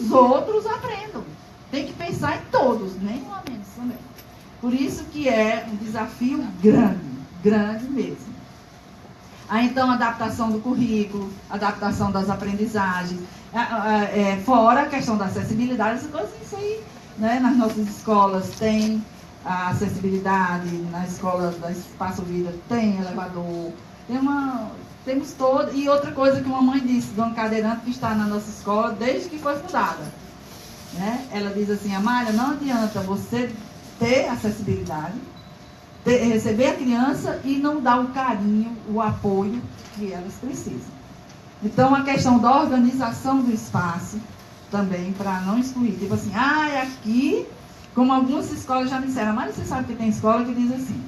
os outros aprendam. Tem que pensar em todos, nem um a menos também. Por isso que é um desafio grande, grande mesmo. Aí então, adaptação do currículo, adaptação das aprendizagens, fora a questão da acessibilidade, essas coisas, isso aí, né, nas nossas escolas tem a acessibilidade, na escola da Espaço Vida tem elevador, temos todo. E outra coisa que uma mãe disse, Dona Cadeirante, que está na nossa escola desde que foi fundada, né? Ela diz assim: Amália, não adianta você ter acessibilidade, receber a criança e não dar o carinho, o apoio que elas precisam. Então, a questão da organização do espaço também, para não excluir. Tipo assim, aqui, como algumas escolas já me disseram, mas você sabe que tem escola que diz assim,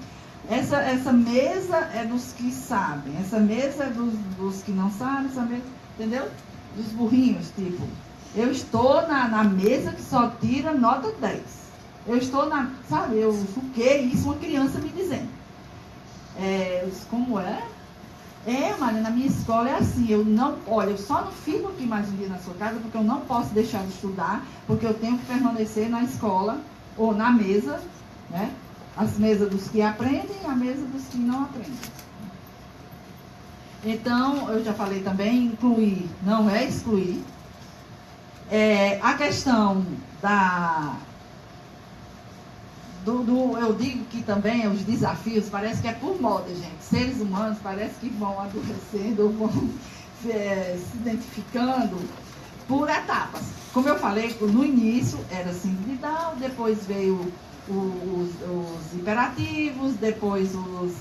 essa mesa é dos que sabem, essa mesa é dos que não sabem, essa mesa, entendeu? Dos burrinhos, tipo, eu estou na mesa que só tira nota 10. Eu estou sabe, o que isso, uma criança me dizendo. Como é? Maria, na minha escola é assim, eu só não fico aqui mais um dia na sua casa, porque eu não posso deixar de estudar, porque eu tenho que permanecer na escola, ou na mesa, né? As mesas dos que aprendem e a mesa dos que não aprendem. Então, eu já falei também, incluir, não é excluir. A questão eu digo que também os desafios, parece que é por moda, gente. Seres humanos parece que vão adoecendo, vão se identificando por etapas. Como eu falei, no início era síndrome de Down, depois veio os hiperativos, depois os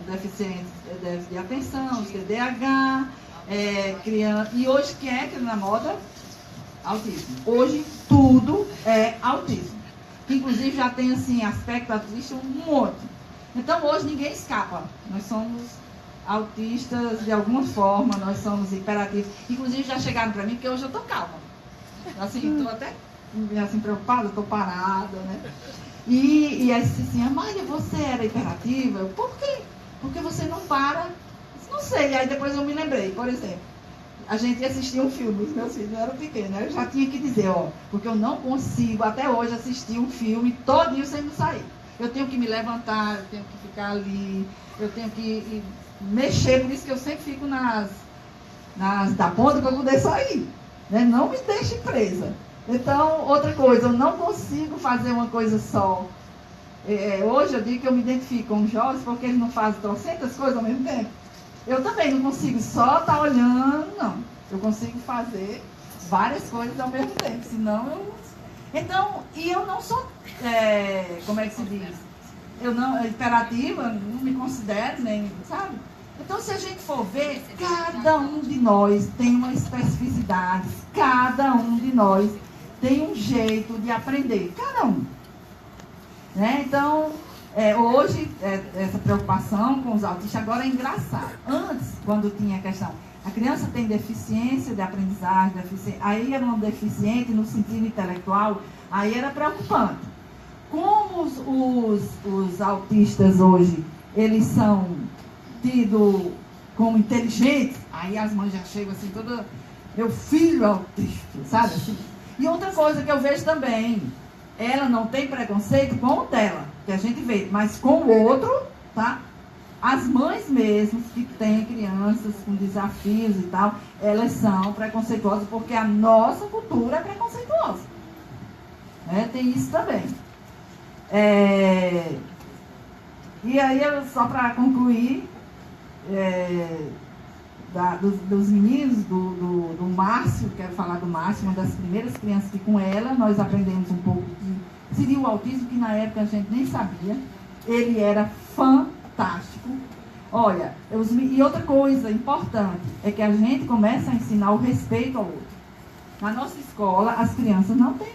deficientes de atenção, os TDAH, criança. E hoje quem é que na moda? Autismo. Hoje tudo é autismo. Inclusive já tem assim, aspecto autista um monte. Então hoje ninguém escapa. Nós somos autistas de alguma forma, nós somos hiperativos. Inclusive já chegaram para mim, porque hoje eu estou calma. Assim, estou até assim, preocupada, estou parada, né? E aí disse assim, Amália, você era hiperativa? Eu, por quê? Porque você não para. Não sei, aí depois eu me lembrei, por exemplo. A gente assistia um filme, os meus filhos eram pequenos, né? Eu já tinha que dizer, porque eu não consigo até hoje assistir um filme todinho sem me sair. Eu tenho que me levantar, eu tenho que ficar ali, eu tenho que mexer, por isso que eu sempre fico nas da ponta para poder sair, né? Não me deixe presa. Então, outra coisa, eu não consigo fazer uma coisa só. Hoje eu digo que eu me identifico com os jovens porque eles não fazem trocentas coisas ao mesmo tempo. Eu também não consigo só estar olhando, não. Eu consigo fazer várias coisas ao mesmo tempo, senão eu... Então, e eu não sou, como é que se diz? Eu não, hiperativa, não me considero nem, sabe? Então, se a gente for ver, cada um de nós tem uma especificidade, cada um de nós tem um jeito de aprender, cada um. Né? Então... hoje, essa preocupação com os autistas agora é engraçado. Antes, quando tinha a questão, a criança tem deficiência de aprendizagem, aí era uma deficiente no sentido intelectual, aí era preocupante. Como os autistas hoje, eles são tidos como inteligentes, aí as mães já chegam assim, toda, meu filho é autista, sabe assim? E outra coisa que eu vejo também, ela não tem preconceito com o dela, que a gente vê, mas com o outro, tá? As mães mesmo que têm crianças com desafios e tal, elas são preconceituosas, porque a nossa cultura é preconceituosa. Né? Tem isso também. E aí, só para concluir, dos meninos, do Márcio, quero falar do Márcio, uma das primeiras crianças que com ela nós aprendemos um pouco que seria o autismo, que na época a gente nem sabia. Ele era fantástico. Olha, e outra coisa importante é que a gente começa a ensinar o respeito ao outro. Na nossa escola, as crianças não têm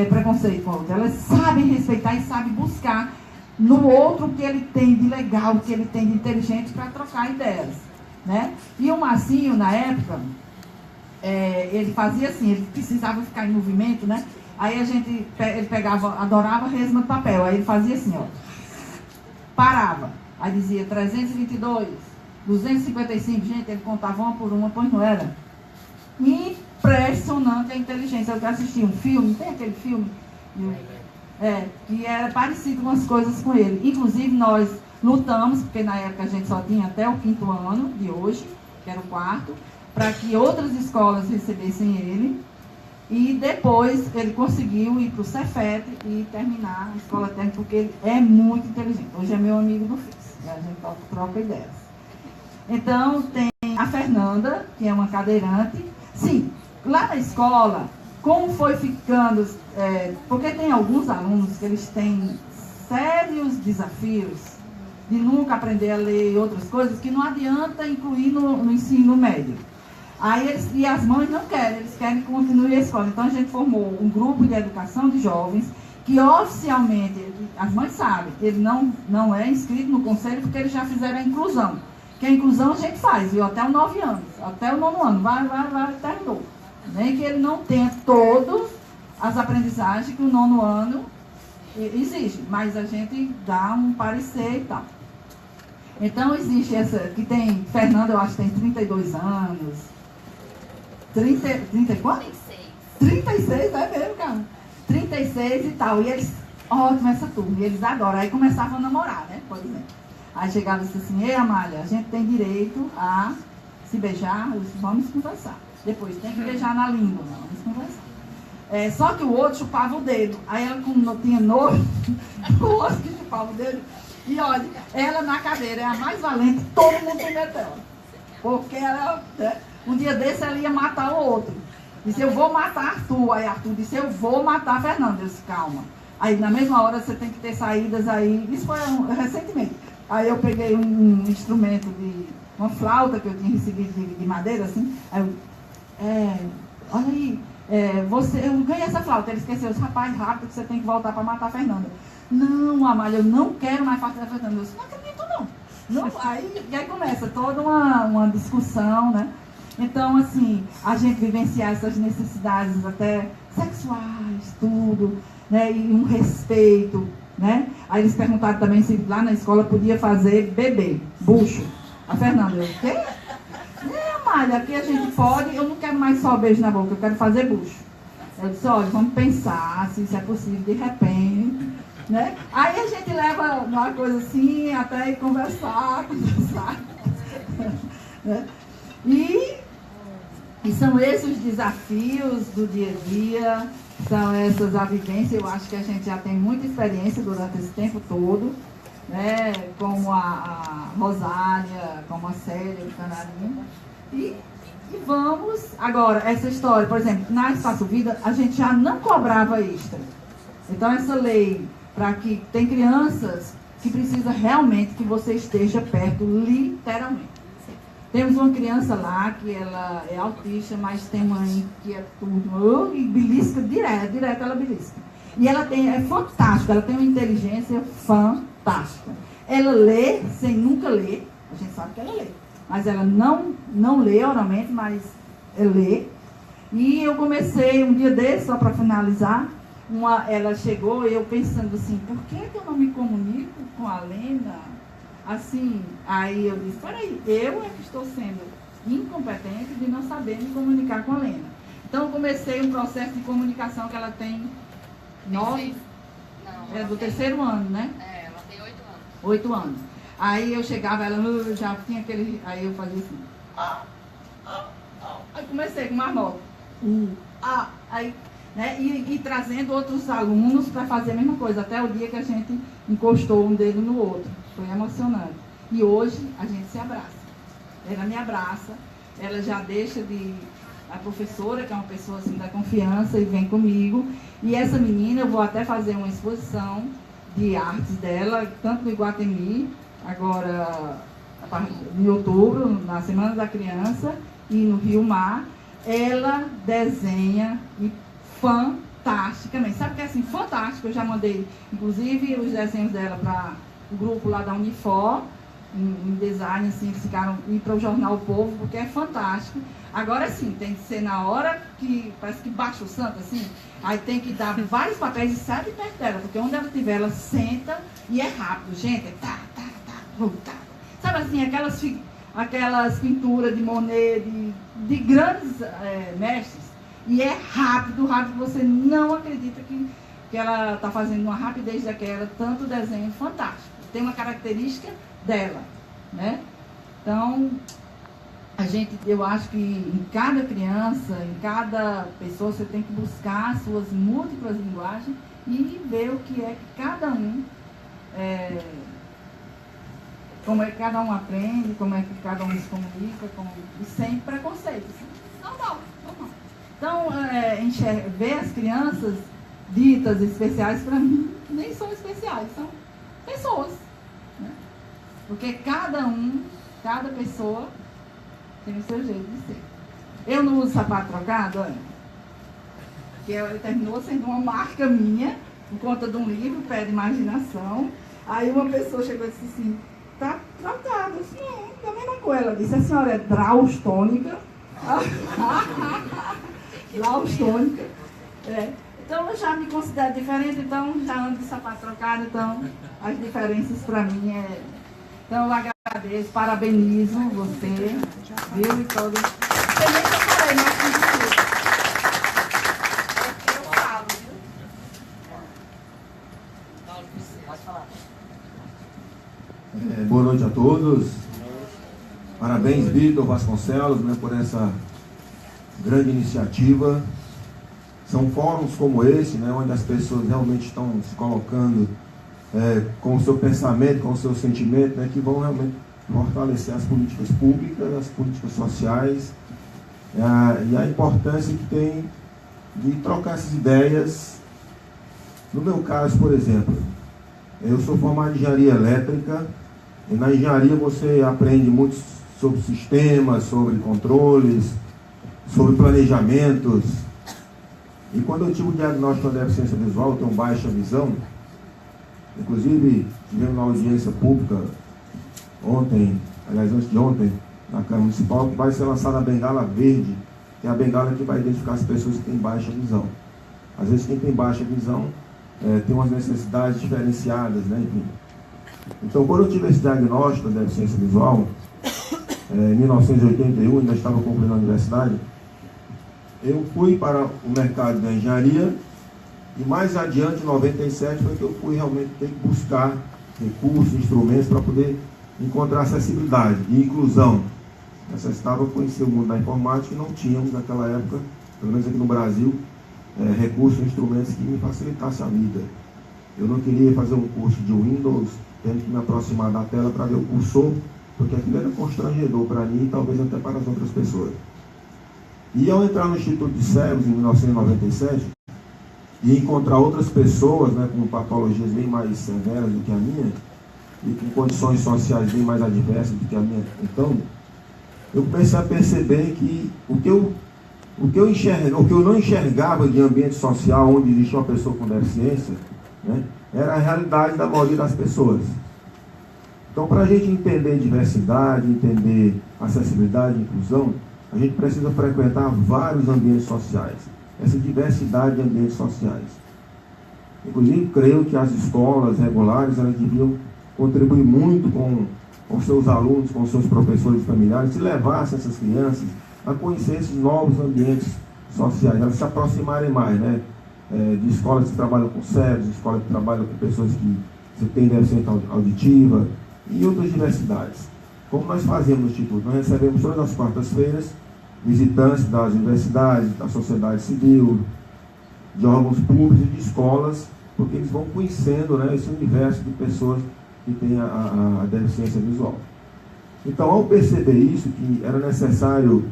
preconceito com o outro. Elas sabem respeitar e sabem buscar no outro o que ele tem de legal, o que ele tem de inteligente para trocar ideias. Né? E o Marcinho, na época, ele fazia assim, ele precisava ficar em movimento, né? Aí ele pegava, adorava resma de papel, aí ele fazia assim, parava, aí dizia 322, 255, gente, ele contava uma por uma, pois não era? impressionante a inteligência. Eu assisti um filme, tem aquele filme que era parecido com as coisas com ele. Inclusive nós lutamos, porque na época a gente só tinha até o 5º ano de hoje, que era o 4º, para que outras escolas recebessem ele. E depois ele conseguiu ir para o Cefet e terminar a escola técnica, porque ele é muito inteligente. Hoje é meu amigo do FIS, a gente troca ideias. Então tem a Fernanda, que é uma cadeirante. Sim, lá na escola, como foi ficando, porque tem alguns alunos que eles têm sérios desafios de nunca aprender a ler e outras coisas, que não adianta incluir no ensino médio. Aí e as mães não querem, eles querem que continue a escola. Então a gente formou um grupo de educação de jovens, que oficialmente, as mães sabem, ele não é inscrito no conselho, porque eles já fizeram a inclusão. Que a inclusão a gente faz, viu? Até os 9 anos, até o 9º ano, vai, terminou. Nem que ele não tenha todas as aprendizagens que o 9º ano exige, mas a gente dá um parecer e tal. Então existe essa, que tem, Fernanda eu acho que tem 32 anos, 30 quanto? 36, é mesmo, cara. 36 e tal, e eles, ótimo essa turma, e eles adoram, aí começavam a namorar, né, por exemplo. Aí chegava e disse assim, ei Amália, a gente tem direito a se beijar, vamos conversar. Depois tem que beijar na língua, vamos conversar. Só que o outro chupava o dedo. Aí ela, como não tinha nojo, o outro que chupava o dedo. E olha, ela na cadeira é a mais valente, todo mundo tem medo dela. Porque ela, um dia desse ela ia matar o outro. Disse, eu vou matar Arthur. Aí Arthur disse, eu vou matar a Fernanda. Eu disse, calma. Aí na mesma hora você tem que ter saídas aí. Isso foi recentemente. Aí eu peguei um instrumento uma flauta que eu tinha recebido de madeira, assim. Aí eu, olha aí, eu ganhei essa flauta. Ele esqueceu, rapaz, rápido que você tem que voltar para matar a Fernanda. Não, Amália, eu não quero mais fazer a Fernanda. Eu disse, não acredito não. Aí começa toda uma discussão, né? Então, assim, a gente vivenciar essas necessidades até sexuais, tudo, né? E um respeito, né? Aí eles perguntaram também se lá na escola podia fazer bebê, bucho. A Fernanda, eu, o quê? Amália, aqui a gente pode, eu não quero mais só beijo na boca, eu quero fazer bucho. Eu disse, olha, vamos pensar se isso é possível de repente, né? Aí a gente leva uma coisa assim, até ir conversar. Né? E são esses os desafios do dia a dia, são essas a vivência. Eu acho que a gente já tem muita experiência durante esse tempo todo, né? Como a Rosália, como a Célia, o Canarinho. E vamos, agora, essa história, por exemplo, na Espaço Vida, a gente já não cobrava extra. Então, essa lei, para que tem crianças que precisa realmente que você esteja perto, literalmente. Temos uma criança lá que ela é autista, mas tem uma inquietude, e belisca direto ela belisca. E ela é fantástica, ela tem uma inteligência fantástica. Ela lê sem nunca ler, a gente sabe que ela lê. Mas ela não lê oralmente, mas lê. E eu comecei um dia desse, só para finalizar, ela chegou e eu pensando assim, por que eu não me comunico com a Lena? Assim, aí eu disse, peraí, eu é que estou sendo incompetente de não saber me comunicar com a Lena. Então eu comecei um processo de comunicação que ela tem 9, do 3º ano, né? Ela tem 8 anos. 8 anos. Aí eu chegava, ela já tinha aquele. Aí eu fazia assim. Aí comecei com marmota. Aí, né, e trazendo outros alunos para fazer a mesma coisa, até o dia que a gente encostou um dedo no outro. Foi emocionante. E hoje a gente se abraça. Ela me abraça, ela já deixa de. A professora, que é uma pessoa assim da confiança, e vem comigo. E essa menina, eu vou até fazer uma exposição de artes dela, tanto no Iguatemi, agora em outubro, na Semana da Criança, e no Rio Mar. Ela desenha e fantasticamente. Sabe que é assim, fantástico? Eu já mandei, inclusive, os desenhos dela para o grupo lá da Unifor, em design, assim, eles ficaram ir para o jornal O Povo, porque é fantástico. Agora sim, tem que ser na hora que parece que baixa o santo, assim, aí tem que dar vários papéis e sai de perto dela, porque onde ela estiver, ela senta e é rápido, gente, tá. Sabe assim, aquelas pinturas de Monet, de grandes mestres, e é rápido, você não acredita que ela está fazendo uma rapidez daquela, tanto desenho fantástico. Tem uma característica dela, né? Então, eu acho que em cada criança, em cada pessoa, você tem que buscar as suas múltiplas linguagens e ver o que é que cada um, como é que cada um aprende, como é que cada um se comunica, e sem preconceitos. Normal. Então, ver as crianças ditas especiais, para mim, nem são especiais, são pessoas, né? Porque cada pessoa tem o seu jeito de ser. Eu não uso sapato trocado, que terminou sendo uma marca minha, por conta de um livro, Pé de Imaginação. Aí uma pessoa chegou e disse assim, tá trocado. Eu disse, não, da mesma coisa. Ela disse, a senhora é draustônica. Draustônica. Então eu já me considero diferente, então já ando de sapato trocado, então as diferenças para mim Então eu agradeço, parabenizo você, viu, e todos. Eu nem falei, mas eu falo, viu? Pode falar. Boa noite a todos. Parabéns, Vitor Vasconcelos, né, por essa grande iniciativa. São fóruns como esse, né, onde as pessoas realmente estão se colocando com o seu pensamento, com o seu sentimento, né, que vão realmente fortalecer as políticas públicas, as políticas sociais, e a importância que tem de trocar essas ideias. No meu caso, por exemplo, eu sou formado em engenharia elétrica, e na engenharia você aprende muito sobre sistemas, sobre controles, sobre planejamentos. E quando eu tive o diagnóstico da deficiência visual, eu tenho baixa visão, inclusive tivemos uma audiência pública ontem, aliás antes de ontem, na Câmara Municipal, que vai ser lançada a bengala verde, que é a bengala que vai identificar as pessoas que têm baixa visão. Às vezes quem tem baixa visão tem umas necessidades diferenciadas, né? Enfim. Então, quando eu tive esse diagnóstico da deficiência visual, em 1981, ainda estava concluindo a universidade, eu fui para o mercado da engenharia e mais adiante, em 97, foi que eu fui realmente ter que buscar recursos, instrumentos para poder encontrar acessibilidade e inclusão. Necessitava conhecer o mundo da informática e não tínhamos naquela época, pelo menos aqui no Brasil, recursos, instrumentos que me facilitassem a vida. Eu não queria fazer um curso de Windows, tendo que me aproximar da tela para ver o cursor, porque aquilo era constrangedor para mim e talvez até para as outras pessoas. E ao entrar no Instituto de Cegos, em 1997, e encontrar outras pessoas, né, com patologias bem mais severas do que a minha, e com condições sociais bem mais adversas do que a minha, então, eu comecei a perceber que o que eu não enxergava de ambiente social onde existia uma pessoa com deficiência, né, era a realidade da maioria das pessoas. Então, para a gente entender diversidade, entender acessibilidade e inclusão, a gente precisa frequentar vários ambientes sociais, essa diversidade de ambientes sociais. Inclusive, creio que as escolas regulares, elas deviam contribuir muito com seus alunos, com seus professores familiares, se levassem essas crianças a conhecer esses novos ambientes sociais, elas se aproximarem mais, né? De escolas que trabalham com cegos, escolas que trabalham com pessoas que têm deficiência auditiva e outras diversidades. Como nós fazemos no Instituto? Nós recebemos todas as quartas-feiras visitantes das universidades, da sociedade civil, de órgãos públicos e de escolas, porque eles vão conhecendo, né, esse universo de pessoas que têm a deficiência visual. Então, ao perceber isso, que era necessário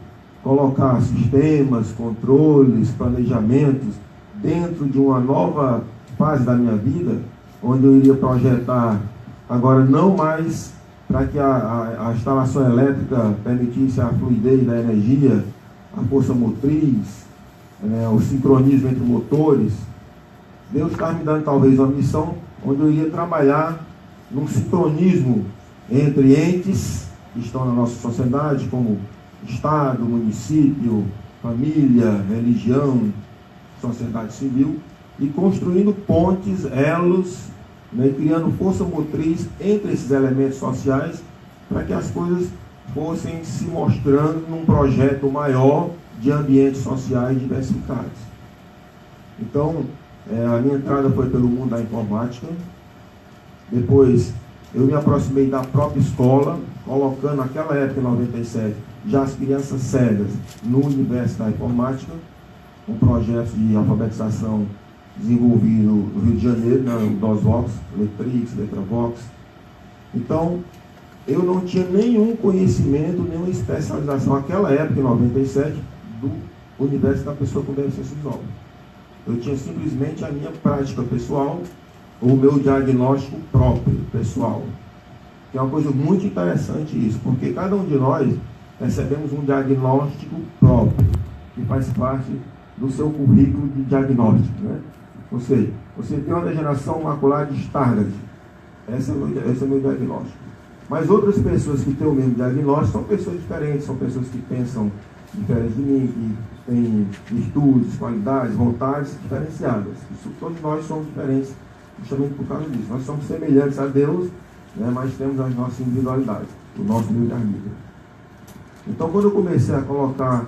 colocar sistemas, controles, planejamentos dentro de uma nova fase da minha vida, onde eu iria projetar agora não mais para que a instalação elétrica permitisse a fluidez da energia, a força motriz, o sincronismo entre motores. Deus está me dando talvez uma missão onde eu iria trabalhar num sincronismo entre entes que estão na nossa sociedade, como Estado, município, família, religião, sociedade civil, e construindo pontes, elos, né, criando força motriz entre esses elementos sociais, para que as coisas fossem se mostrando num projeto maior de ambientes sociais diversificados. Então, a minha entrada foi pelo mundo da informática. Depois, eu me aproximei da própria escola, colocando naquela época, em 97, já as crianças cegas no universo da informática, um projeto de alfabetização desenvolvido no Rio de Janeiro, no DOSVox, Letrix, Letravox. Então, eu não tinha nenhum conhecimento, nenhuma especialização naquela época, em 97, do universo da pessoa com deficiência visual. Eu tinha simplesmente a minha prática pessoal, o meu diagnóstico próprio, pessoal. Que é uma coisa muito interessante isso, porque cada um de nós recebemos um diagnóstico próprio, que faz parte do seu currículo de diagnóstico, né? Ou seja, você tem uma degeneração macular de Stargardt. Esse é o meu diagnóstico. Mas outras pessoas que têm o mesmo diagnóstico são pessoas diferentes, são pessoas que pensam diferente de mim, que têm virtudes, qualidades, vontades diferenciadas. Isso, todos nós somos diferentes justamente por causa disso. Nós somos semelhantes a Deus, né, mas temos as nossas individualidades, o nosso livre-arbítrio. Então, quando eu comecei a colocar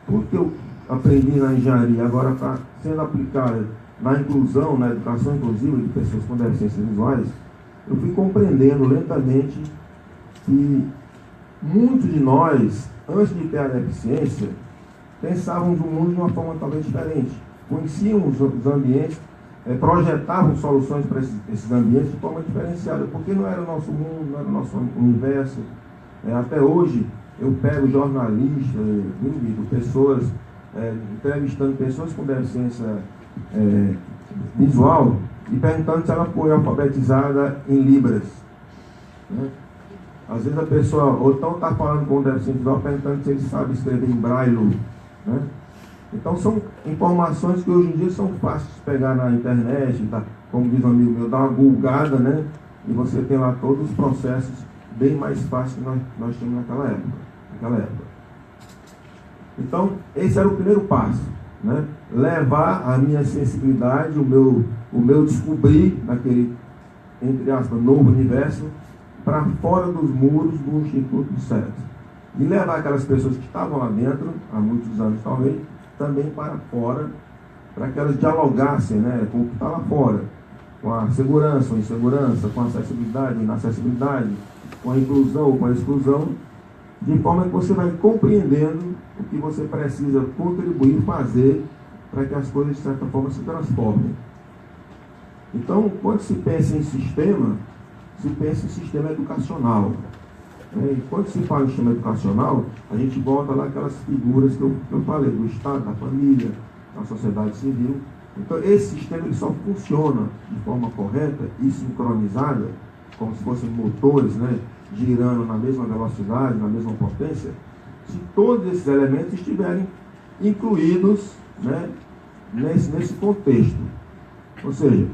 tudo que eu aprendi na engenharia, agora está sendo aplicado na inclusão, na educação inclusiva de pessoas com deficiências visuais, eu fui compreendendo lentamente que muitos de nós, antes de ter a deficiência, pensávamos o mundo de uma forma talvez diferente. Conheciam os ambientes, projetavam soluções para esses ambientes de forma diferenciada, porque não era o nosso mundo, não era o nosso universo. Até hoje, eu pego jornalistas, pessoas, entrevistando pessoas com deficiência visual e perguntando se ela foi alfabetizada em Libras, né? Às vezes a pessoa, ou então está falando com o deficiente visual, perguntando se ele sabe escrever em braille, né? Então são informações que hoje em dia são fáceis de pegar na internet, tá? Como diz um amigo meu, dá uma gulgada, né? E você tem lá todos os processos bem mais fáceis que nós tínhamos naquela época. Então, esse era o primeiro passo, né? Levar a minha sensibilidade, o meu descobrir naquele, entre aspas, novo universo, para fora dos muros do Instituto do Certo. E levar aquelas pessoas que estavam lá dentro, há muitos anos talvez, também para fora, para que elas dialogassem, né, com o que está lá fora, com a segurança ou insegurança, com a acessibilidade ou inacessibilidade, com a inclusão ou com a exclusão, de forma que você vai compreendendo o que você precisa contribuir, fazer, para que as coisas, de certa forma, se transformem. Então, quando se pensa em sistema, se pensa em sistema educacional. E quando se fala em sistema educacional, a gente volta lá aquelas figuras que eu falei, do Estado, da família, da sociedade civil. Então, esse sistema ele só funciona de forma correta e sincronizada, como se fossem motores, né, girando na mesma velocidade, na mesma potência, se todos esses elementos estiverem incluídos, né, nesse contexto. Ou seja,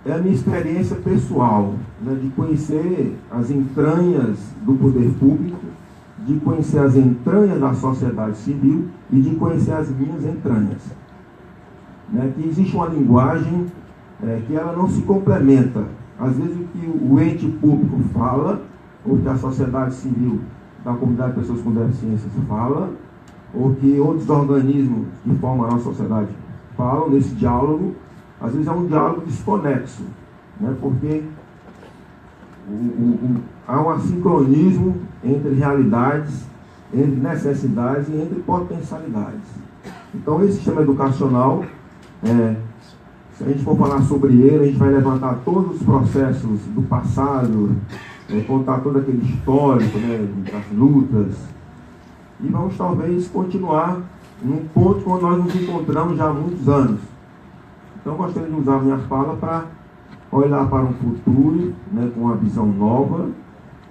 é a minha experiência pessoal, né, de conhecer as entranhas do poder público, de conhecer as entranhas da sociedade civil e de conhecer as minhas entranhas. Né, que existe uma linguagem que ela não se complementa. Às vezes o que o ente público fala, ou que a sociedade civil da comunidade de pessoas com deficiências fala, ou que outros organismos que formam a nossa sociedade falam nesse diálogo, às vezes é um diálogo desconexo, né? Porque há um assincronismo entre realidades, entre necessidades e entre potencialidades. Então, esse sistema educacional, se a gente for falar sobre ele, a gente vai levantar todos os processos do passado, contar todo aquele histórico, né, das lutas, e vamos talvez continuar num ponto onde nós nos encontramos já há muitos anos. Então, eu gostaria de usar a minha fala para olhar para um futuro, né, com uma visão nova,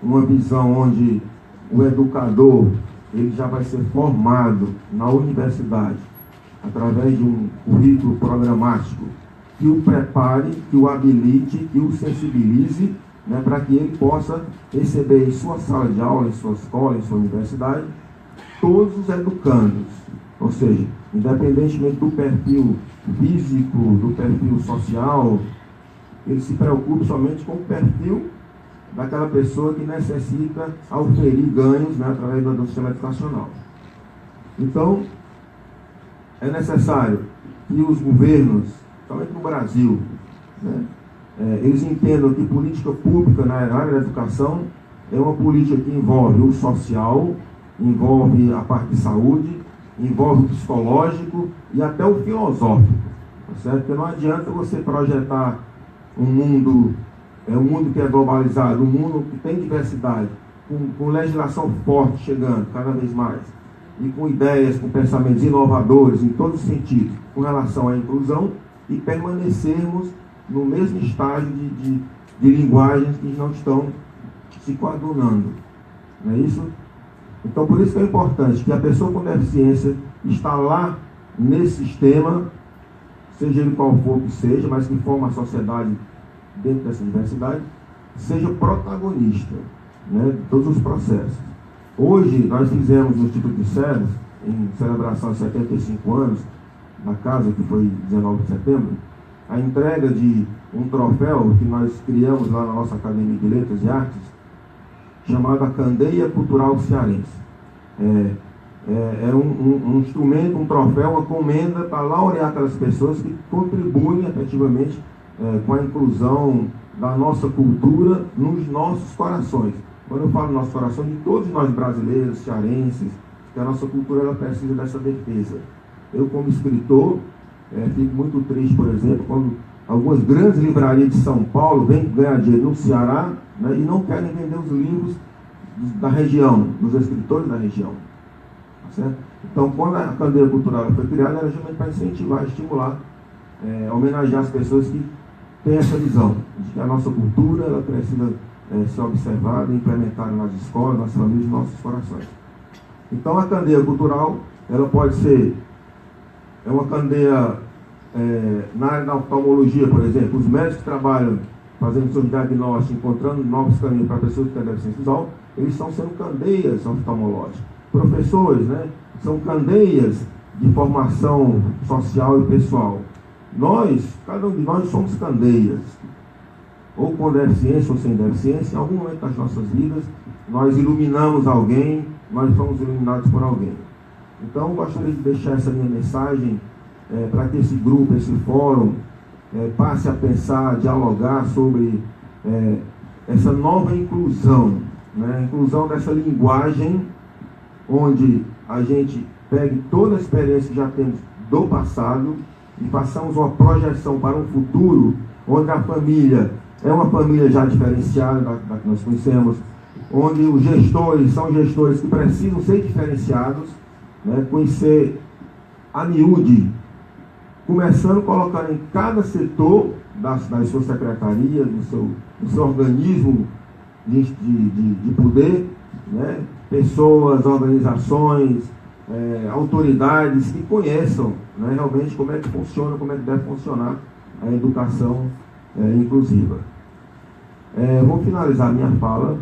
uma visão onde o educador ele já vai ser formado na universidade através de um currículo programático que o prepare, que o habilite, que o sensibilize, né, para que ele possa receber em sua sala de aula, em sua escola, em sua universidade, todos os educandos. Ou seja, independentemente do perfil físico, do perfil social, ele se preocupe somente com o perfil daquela pessoa que necessita auferir ganhos, né, através do sistema educacional. Então, é necessário que os governos, somente no Brasil, né, eles entendam que política pública na área da educação é uma política que envolve o social, envolve a parte de saúde, envolve o psicológico e até o filosófico, tá certo? Porque não adianta você projetar um mundo que é globalizado, um mundo que tem diversidade, com legislação forte chegando cada vez mais, e com ideias, com pensamentos inovadores em todos os sentidos, com relação à inclusão, e permanecermos no mesmo estágio de linguagens que não estão se coadunando. Não é isso? Então, por isso que é importante que a pessoa com deficiência está lá nesse sistema, seja ele qual for que seja, mas que forma a sociedade dentro dessa diversidade, seja protagonista, né, de todos os processos. Hoje, nós fizemos no Instituto de Cegos, em celebração de 75 anos, na casa, que foi 19 de setembro, a entrega de um troféu que nós criamos lá na nossa Academia de Letras e Artes, chamada Candeia Cultural Cearense. É um instrumento, um troféu, uma comenda para laurear aquelas pessoas que contribuem efetivamente com a inclusão da nossa cultura nos nossos corações. Quando eu falo nossos corações, de todos nós brasileiros, cearenses, que a nossa cultura ela precisa dessa defesa. Eu, como escritor, fico muito triste, por exemplo, quando algumas grandes livrarias de São Paulo vêm ganhar dinheiro no Ceará, né, e não querem vender os livros da região, dos escritores da região. Tá certo? Então, quando a Candeia Cultural foi criada, era justamente para incentivar, estimular, homenagear as pessoas que têm essa visão de que a nossa cultura ela precisa ser observada e implementada nas escolas, nas famílias, nos nossos corações. Então, a candeia cultural, ela pode ser uma candeia na área da oftalmologia, por exemplo. Os médicos que trabalham fazendo seus diagnósticos, encontrando novos caminhos para pessoas que têm deficiência visual, eles estão sendo candeias oftalmológicas. Professores, né, são candeias de formação social e pessoal. Nós, cada um de nós somos candeias, ou com deficiência ou sem deficiência. Em algum momento das nossas vidas, nós iluminamos alguém, nós fomos iluminados por alguém. Então, eu gostaria de deixar essa minha mensagem para que esse grupo, esse fórum, passe a pensar, dialogar sobre essa nova inclusão, né? A inclusão dessa linguagem, onde a gente pegue toda a experiência que já temos do passado e façamos uma projeção para um futuro, onde a família é uma família já diferenciada da que nós conhecemos, onde os gestores são gestores que precisam ser diferenciados, né? Conhecer a miúde, começando colocando em cada setor das suas secretarias, do seu organismo de poder, né? Pessoas, organizações, autoridades que conheçam, né, realmente como é que funciona, como é que deve funcionar a educação inclusiva. Vou finalizar minha fala.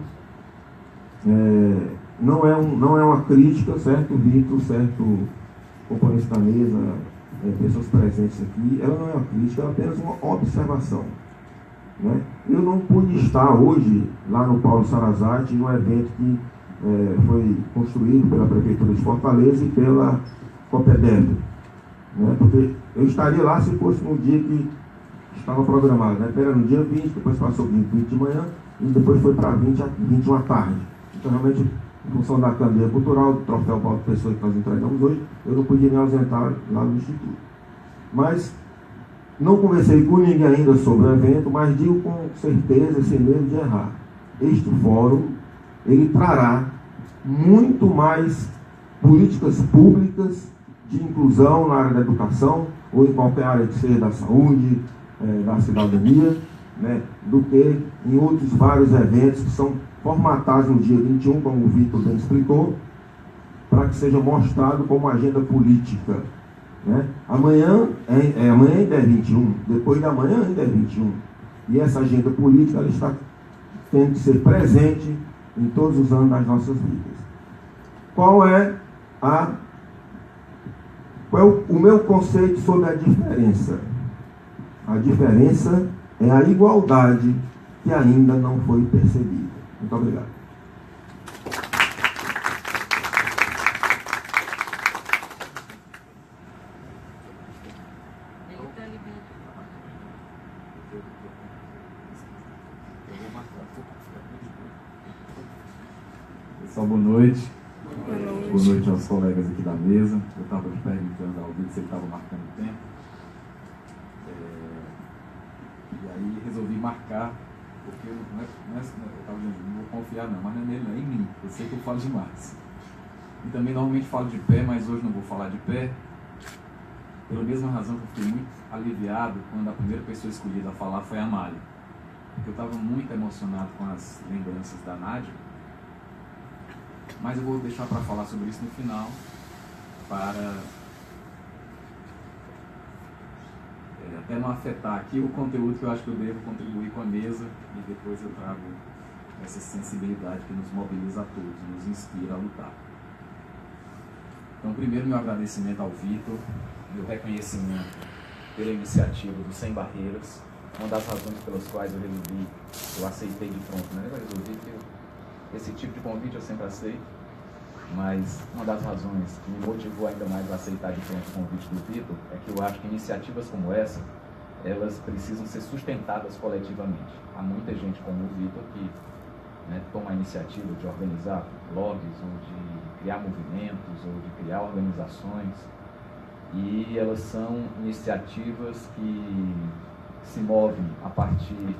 Não é uma crítica, certo, Vitor, certo, componentes da mesa, pessoas presentes aqui. Ela não é uma crítica, ela é apenas uma observação, né? Eu não pude estar hoje lá no Paulo Sarazate, num evento que foi construído pela Prefeitura de Fortaleza e pela Copedev, né? Porque eu estaria lá se fosse no dia que estava programado, né? Era no dia 20, depois passou 20 de manhã e depois foi para 21 à tarde. Então, realmente, em função da candeia cultural, do troféu Paulo Pessoa que nós entregamos hoje, eu não podia me ausentar lá no Instituto. Mas não conversei com ninguém ainda sobre o evento, mas digo com certeza, sem medo de errar. Este fórum, ele trará muito mais políticas públicas de inclusão na área da educação, ou em qualquer área que seja da saúde, da cidadania, né, do que em outros vários eventos que são formatados no dia 21, como o Vitor bem explicou, para que seja mostrado como agenda política, né? Amanhã ainda é 21, depois da manhã ainda é 21. E essa agenda política ela está tendo que ser presente em todos os anos das nossas vidas. Qual é o meu conceito sobre a diferença? A diferença é a igualdade que ainda não foi percebida. Muito obrigado. Pessoal, boa noite. Boa noite aos colegas aqui da mesa. Eu estava perguntando ao Vitor se ele estava marcando o tempo. E aí resolvi marcar, porque eu estava dizendo, não vou confiar não, mas não é nele, não é em mim. Eu sei que eu falo demais. E também normalmente falo de pé, mas hoje não vou falar de pé. Pela mesma razão que eu fiquei muito aliviado quando a primeira pessoa escolhida a falar foi a Amália. Porque eu estava muito emocionado com as lembranças da Nádia. Mas eu vou deixar para falar sobre isso no final, para até não afetar aqui o conteúdo que eu acho que eu devo contribuir com a mesa, e depois eu trago essa sensibilidade que nos mobiliza a todos, nos inspira a lutar. Então, primeiro, meu agradecimento ao Vitor, meu reconhecimento pela iniciativa do Sem Barreiras, uma das razões pelas quais eu aceitei de pronto, né? Eu resolvi que esse tipo de convite eu sempre aceito, mas uma das razões que me motivou ainda mais a aceitar de pronto o convite do Vitor é que eu acho que iniciativas como essa, elas precisam ser sustentadas coletivamente. Há muita gente como o Vitor que toma a iniciativa de organizar blogs, ou de criar movimentos, ou de criar organizações, e elas são iniciativas que se movem a partir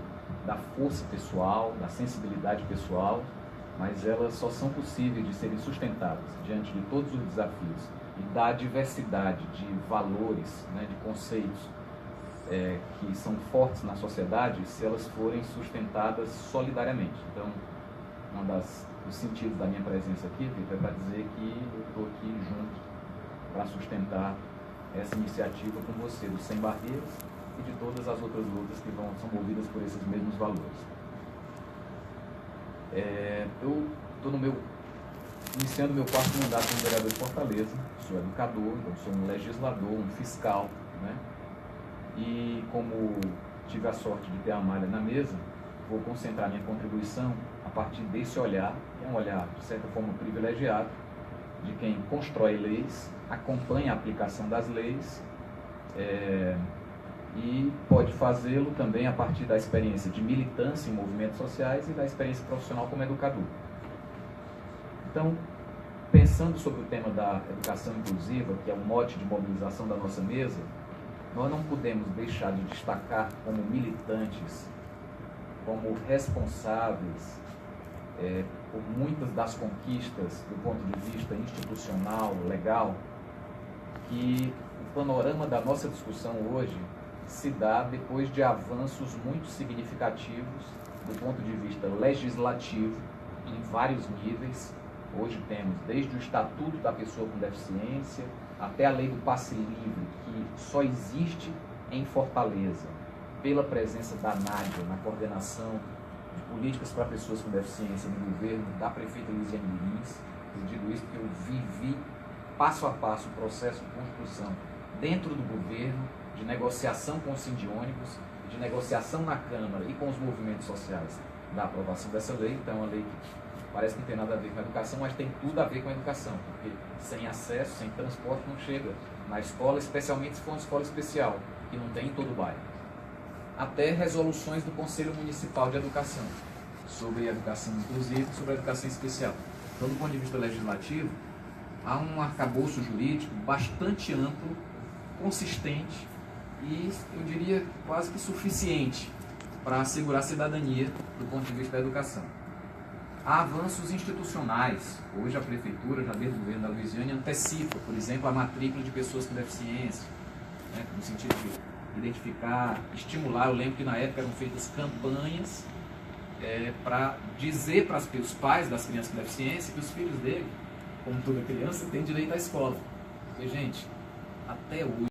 da força pessoal, da sensibilidade pessoal, mas elas só são possíveis de serem sustentadas diante de todos os desafios e da diversidade de valores, de conceitos que são fortes na sociedade, se elas forem sustentadas solidariamente. Então, os sentidos da minha presença aqui, Vitor, é para dizer que eu estou aqui junto para sustentar essa iniciativa com você, do Sem Barreiras, e de todas as outras lutas que são movidas por esses mesmos valores. Eu estou iniciando meu quarto mandato como vereador de Fortaleza, sou educador, então sou um legislador, um fiscal, e como tive a sorte de ter a Amália na mesa, vou concentrar minha contribuição a partir desse olhar, que é um olhar de certa forma privilegiado, de quem constrói leis, acompanha a aplicação das leis, e pode fazê-lo também a partir da experiência de militância em movimentos sociais e da experiência profissional como educador. Então, pensando sobre o tema da educação inclusiva, que é um mote de mobilização da nossa mesa, nós não podemos deixar de destacar como militantes, como responsáveis por muitas das conquistas do ponto de vista institucional, legal, que o panorama da nossa discussão hoje se dá depois de avanços muito significativos do ponto de vista legislativo em vários níveis. Hoje temos desde o Estatuto da Pessoa com Deficiência até a Lei do Passe Livre, que só existe em Fortaleza pela presença da Nádia na coordenação de políticas para pessoas com deficiência no governo da prefeita Lisiane Lins. Eu digo isso porque eu vivi passo a passo o processo de construção dentro do governo, de negociação com os sindiônicos, de negociação na Câmara e com os movimentos sociais da aprovação dessa lei. Então, é uma lei que parece que não tem nada a ver com a educação, mas tem tudo a ver com a educação, porque sem acesso, sem transporte, não chega na escola, especialmente se for uma escola especial, que não tem em todo o bairro. Até resoluções do Conselho Municipal de Educação, sobre a educação inclusiva e sobre a educação especial. Então, do ponto de vista legislativo, há um arcabouço jurídico bastante amplo, consistente e, eu diria, quase que suficiente para assegurar a cidadania do ponto de vista da educação. Há avanços institucionais. Hoje a Prefeitura, já desde o governo da Luisiane, antecipa, por exemplo, a matrícula de pessoas com deficiência, no sentido de identificar, estimular. Eu lembro que na época eram feitas campanhas para dizer para os pais das crianças com deficiência que os filhos dele, como toda criança, têm direito à escola. Porque, gente, até hoje